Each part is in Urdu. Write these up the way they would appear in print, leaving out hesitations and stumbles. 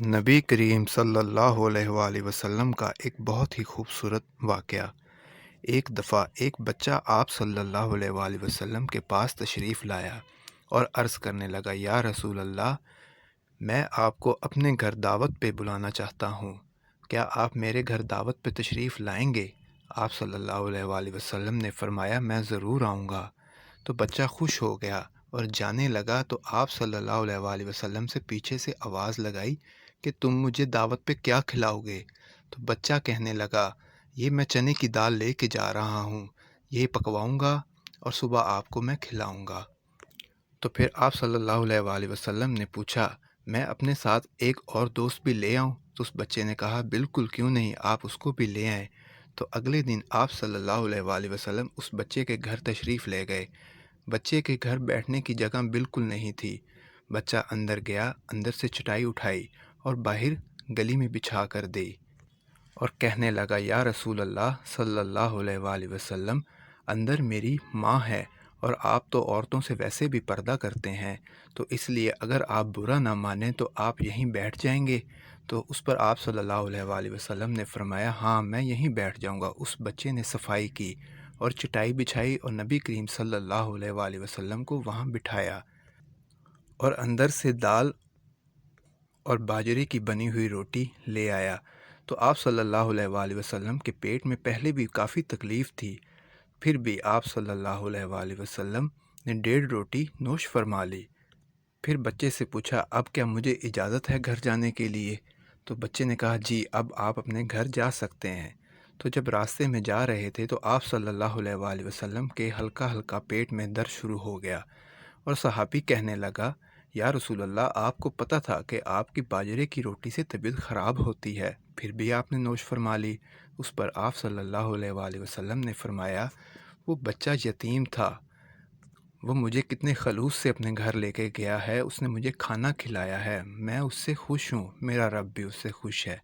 نبی کریم صلی اللہ علیہ وآلہ وسلم کا ایک بہت ہی خوبصورت واقعہ۔ ایک دفعہ ایک بچہ آپ صلی اللہ علیہ وآلہ وسلم کے پاس تشریف لایا اور عرض کرنے لگا، یا رسول اللہ، میں آپ کو اپنے گھر دعوت پہ بلانا چاہتا ہوں، کیا آپ میرے گھر دعوت پہ تشریف لائیں گے؟ آپ صلی اللہ علیہ وآلہ وسلم نے فرمایا، میں ضرور آؤں گا۔ تو بچہ خوش ہو گیا اور جانے لگا تو آپ صلی اللہ علیہ وآلہ وسلم سے پیچھے سے آواز لگائی کہ تم مجھے دعوت پہ کیا کھلاؤ گے؟ تو بچہ کہنے لگا، یہ میں چنے کی دال لے کے جا رہا ہوں، یہ پکواؤں گا اور صبح آپ کو میں کھلاؤں گا۔ تو پھر آپ صلی اللہ علیہ وآلہ وسلم نے پوچھا، میں اپنے ساتھ ایک اور دوست بھی لے آؤں؟ تو اس بچے نے کہا، بالکل، کیوں نہیں، آپ اس کو بھی لے آئیں۔ تو اگلے دن آپ صلی اللہ علیہ وآلہ وسلم اس بچے کے گھر تشریف لے گئے۔ بچے کے گھر بیٹھنے کی جگہ بالکل نہیں تھی۔ بچہ اندر گیا، اندر سے چٹائی اٹھائی اور باہر گلی میں بچھا کر دی اور کہنے لگا، یا رسول اللہ صلی اللہ علیہ وآلہ وسلم، اندر میری ماں ہے اور آپ تو عورتوں سے ویسے بھی پردہ کرتے ہیں، تو اس لیے اگر آپ برا نہ مانیں تو آپ یہیں بیٹھ جائیں گے؟ تو اس پر آپ صلی اللہ علیہ وآلہ وسلم نے فرمایا، ہاں، میں یہیں بیٹھ جاؤں گا۔ اس بچے نے صفائی کی اور چٹائی بچھائی اور نبی کریم صلی اللہ علیہ وآلہ وسلم کو وہاں بٹھایا اور اندر سے دال اور باجرے کی بنی ہوئی روٹی لے آیا۔ تو آپ صلی اللہ علیہ وآلہ وسلم کے پیٹ میں پہلے بھی کافی تکلیف تھی، پھر بھی آپ صلی اللہ علیہ وآلہ وسلم نے 1.5 روٹی نوش فرما لی۔ پھر بچے سے پوچھا، اب کیا مجھے اجازت ہے گھر جانے کے لیے؟ تو بچے نے کہا، جی، اب آپ اپنے گھر جا سکتے ہیں۔ تو جب راستے میں جا رہے تھے تو آپ صلی اللہ علیہ وآلہ وسلم کے ہلکا ہلکا پیٹ میں درد شروع ہو گیا اور صحابی کہنے لگا، یا رسول اللہ، آپ کو پتہ تھا کہ آپ کی باجرے کی روٹی سے طبیعت خراب ہوتی ہے، پھر بھی آپ نے نوش فرما لی؟ اس پر آپ صلی اللہ علیہ وآلہ وسلم نے فرمایا، وہ بچہ یتیم تھا، وہ مجھے کتنے خلوص سے اپنے گھر لے کے گیا ہے، اس نے مجھے کھانا کھلایا ہے، میں اس سے خوش ہوں، میرا رب بھی اس سے خوش ہے۔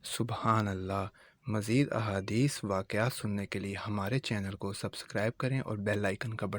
سبحان اللہ۔ مزید احادیث واقعات سننے کے لیے ہمارے چینل کو سبسکرائب کریں اور بیل آئیکن کا بٹن